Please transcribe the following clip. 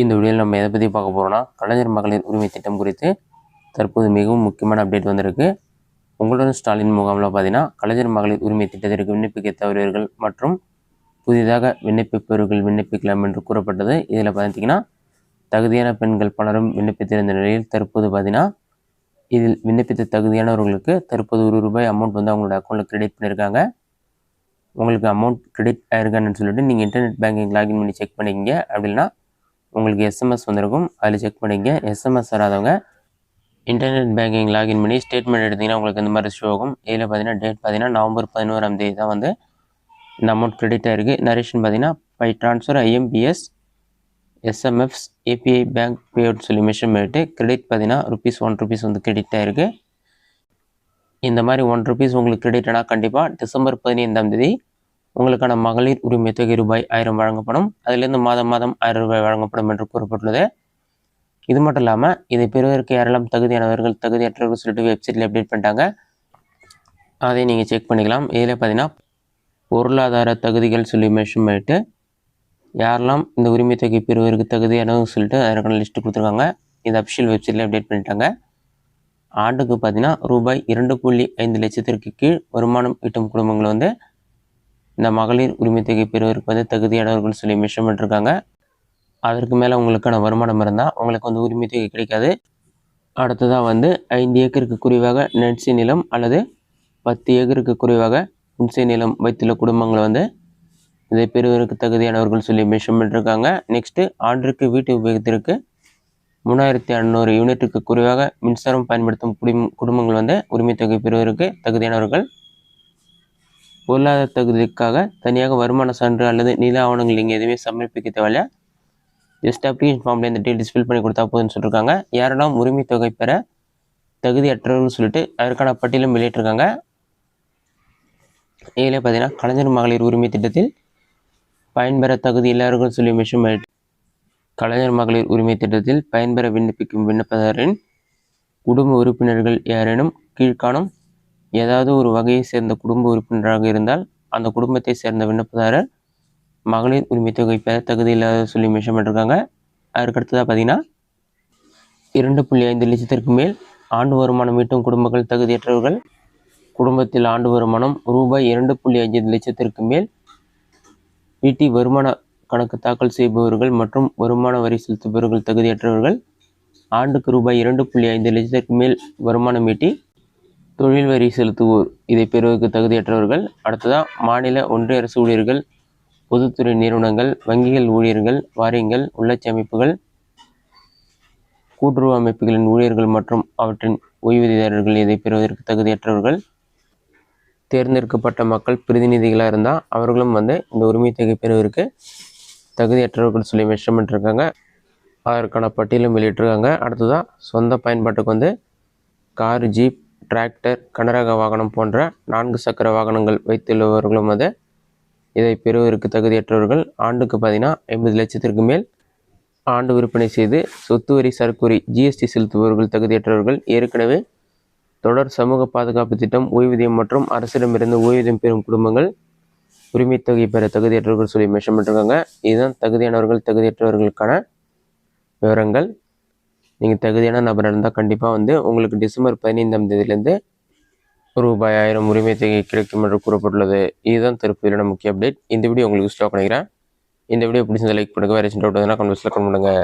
இந்த வீடியோவில் நம்ம எதை பற்றி பார்க்க போகிறோம்னா, கலைஞர் மகளிர் உரிமை திட்டம் குறித்து தற்போது மிகவும் முக்கியமான அப்டேட் வந்திருக்கு. உங்களுடன் ஸ்டாலின் முகாமில் பார்த்தீங்கன்னா, கலைஞர் மகளிர் உரிமை திட்டத்திற்கு விண்ணப்பிக்க தவறியவர்கள் மற்றும் புதிதாக விண்ணப்பிப்பவர்கள் விண்ணப்பிக்கலாம் என்று கூறப்பட்டது. இதில் பார்த்தீங்கன்னா, தகுதியான பெண்கள் பலரும் விண்ணப்பித்திருந்த நிலையில் தற்போது பார்த்தீங்கன்னா, இதில் விண்ணப்பித்த தகுதியானவர்களுக்கு தற்போது ₹1 அமௌண்ட் வந்து அவங்களோட அக்கௌண்ட்டில் கிரெடிட் பண்ணியிருக்காங்க. உங்களுக்கு அமௌண்ட் கிரெடிட் ஆயிருக்கான்னு சொல்லிட்டு நீங்கள் இன்டர்நெட் பேங்கிங் லாகின் பண்ணி செக் பண்ணிக்கிங்க. அப்படின்னா உங்களுக்கு எஸ்எம்எஸ் வந்திருக்கும், அதில் செக் பண்ணிங்க. எஸ்எம்எஸ் வராதவங்க இன்டர்நெட் பேங்கிங் லாகின் பண்ணி ஸ்டேட்மெண்ட் எடுத்திங்கன்னா உங்களுக்கு இந்த மாதிரி ஷோ ஆகும். இதில் பார்த்தீங்கன்னா டேட் பார்த்தீங்கன்னா நவம்பர் 11 தான் வந்து இந்த அமௌண்ட் கிரெடிட் ஆகிருக்கு. நரேஷன் பார்த்தீங்கன்னா by transfer IMPS SMFs API bank pay out சொல்லி மென்ஷன் பண்ணிட்டு கிரெடிட் பார்த்தீங்கன்னா ₹1 வந்து கிரெடிட் ஆகிருக்கு. இந்த மாதிரி ₹1 உங்களுக்கு கிரெடிட் ஆனால் கண்டிப்பாக டிசம்பர் 15 உங்களுக்கான மகளிர் உரிமை தொகை ₹1000 வழங்கப்படும். அதிலிருந்து மாதம் ₹1000 வழங்கப்படும் என்று கூறப்பட்டுள்ளது. இது மட்டும் இல்லாமல் இதை பெறுவதற்கு யாரெல்லாம் தகுதியானவர்கள் தகுதியற்றவர்கள் சொல்லிட்டு வெப்சைட்டில் அப்டேட் பண்ணிட்டாங்க. அதை நீங்கள் செக் பண்ணிக்கலாம். இதில் பார்த்தீங்கன்னா பொருளாதார தகுதிகள் சொல்லி மென்ஷன் பண்ணிட்டு யாரெல்லாம் இந்த உரிமை தொகை பெறுவதற்கு தகுதியானவங்க சொல்லிட்டு அதற்கான லிஸ்ட்டு கொடுத்துருக்காங்க. இது அஃபிஷியல் வெப்சைட்டில் அப்டேட் பண்ணிட்டாங்க. ஆண்டுக்கு பார்த்தீங்கன்னா ₹2.5 லட்சத்திற்கு கீழ் வருமானம் ஈட்டும் குடும்பங்கள் வந்து இந்த மகளிர் உரிமை தொகை பெறுவதற்கு வந்து தகுதியானவர்கள் சொல்லி மென்ஷன் பண்ணிருக்காங்க. அதற்கு மேலே உங்களுக்கான வருமானம் இருந்தால் உங்களுக்கு வந்து உரிமை தொகை கிடைக்காது. அடுத்ததாக வந்து 5 ஏக்கருக்கு குறைவாக நெற்சை நிலம் அல்லது 10 ஏக்கருக்கு குறைவாக புன்சை நிலம் வைத்துள்ள குடும்பங்கள் வந்து இதை பெறுவதற்கு தகுதியானவர்கள் சொல்லி மென்ஷன் பண்ணிருக்காங்க. நெக்ஸ்ட்டு ஆண்டிற்கு வீட்டு உபயோகத்திற்கு 3500 யூனிட்டுக்கு குறைவாக மின்சாரம் பயன்படுத்தும் குடும்பங்கள் வந்து உரிமை தொகை பெறுவதற்கு தகுதியானவர்கள். பொருளாதார தகுதிக்காக தனியாக வருமான சான்று அல்லது நில ஆவணங்கள் நீங்கள் எதுவுமே சமர்ப்பிக்க தேவையில்ல. ஜஸ்ட் அப்ளிகேஷன் ஃபார்மில் இந்த டீட்டெயில்ஸ் ஃபில் பண்ணி கொடுத்தா போதுன்னு சொல்லியிருக்காங்க. யாரெல்லாம் உரிமை தொகை பெற தகுதியற்றவர்கள் சொல்லிட்டு அதற்கான பட்டியலும் வெளியிட்டிருக்காங்க. இதில் பார்த்தீங்கன்னா கலைஞர் மகளிர் உரிமை திட்டத்தில் பயன்பெற தகுதி இல்லாதவர்கள் சொல்லி மென்ஷன் பண்ணிட்டு கலைஞர் மகளிர் உரிமை திட்டத்தில் பயன்பெற விண்ணப்பிக்கும் விண்ணப்பதாரின் குடும்ப உறுப்பினர்கள் யாரேனும் கீழ்காணும் ஏதாவது ஒரு வகையை சேர்ந்த குடும்ப உறுப்பினராக இருந்தால் அந்த குடும்பத்தை சேர்ந்த விண்ணப்பதாரர் மகளிர் உரிமை தொகை பெற தகுதி இல்லாத சொல்லி மென்ஷன் பண்ணிருக்காங்க. அதற்கடுத்ததாக பார்த்தீங்கன்னா 2.5 லட்சத்திற்கு மேல் ஆண்டு வருமானம் ஈட்டும் குடும்பங்கள் தகுதியற்றவர்கள். குடும்பத்தில் ஆண்டு வருமானம் ₹2.5 லட்சத்திற்கு மேல் ஈட்டி வருமான கணக்கு தாக்கல் செய்பவர்கள் மற்றும் வருமான வரி செலுத்துபவர்கள் தகுதியற்றவர்கள். ஆண்டுக்கு ₹2.5 லட்சத்திற்கு மேல் வருமானம் ஈட்டி தொழில் வரி செலுத்துவோர் இதை பெறுவதற்கு தகுதியற்றவர்கள். அடுத்ததாக மாநில ஒன்றிய அரசு ஊழியர்கள், பொதுத்துறை நிறுவனங்கள், வங்கிகள் ஊழியர்கள், வாரியங்கள், உள்ளாட்சி அமைப்புகள், கூட்டுறவு அமைப்புகளின் ஊழியர்கள் மற்றும் அவற்றின் ஓய்வூதியதாரர்கள் இதை பெறுவதற்கு தகுதியற்றவர்கள். தேர்ந்தெடுக்கப்பட்ட மக்கள் பிரதிநிதிகளாக இருந்தால் அவர்களும் வந்து இந்த உரிமை தொகை பெறுவதற்கு தகுதியற்றவர்கள் சொல்லி மென்ஷன் பண்ணிருக்காங்க. அதற்கான பட்டியலும் வெளியிட்டிருக்காங்க. அடுத்ததாக சொந்த பயன்பாட்டுக்கு வந்து கார், ஜீப், டிராக்டர், கனரக வாகனம் போன்ற 4 சக்கர வாகனங்கள் வைத்துள்ளவர்களும் வந்து இதை பெறுவதற்கு தகுதியற்றவர்கள். ஆண்டுக்கு பார்த்தீங்கன்னா 50 லட்சத்திற்கு மேல் ஆண்டு விற்பனை செய்து சொத்து வரி, சரக்கு வரி, GST செலுத்துபவர்கள் தகுதியற்றவர்கள். ஏற்கனவே தொடர் சமூக பாதுகாப்பு திட்டம், ஓய்வூதியம் மற்றும் அரசிடமிருந்து ஓய்வூதியம் பெறும் குடும்பங்கள் உரிமை தொகை பெற தகுதியற்றவர்கள் சொல்லி மென்ஷன் பண்ணிருக்காங்க. இதுதான் தகுதியானவர்கள் தகுதியற்றவர்களுக்கான விவரங்கள். நீங்கள் தகுதியான நபர் இருந்தால் கண்டிப்பாக வந்து உங்களுக்கு டிசம்பர் 15 ₹1000 உரிமை தொகை கிடைக்கும் என்று கூறப்பட்டுள்ளது. இதுதான் தற்போதைய முக்கிய அப்டேட். இந்த வீடியோ உங்களுக்கு ஸ்டாப் பண்ணிக்கிறேன். இந்த வீடியோ பிடிச்சிருந்தா லைக் பண்ணுங்கள். வேறு டவுட் இருந்தால் கமெண்ட்ஸில் கமெண்ட் பண்ணுங்கள்.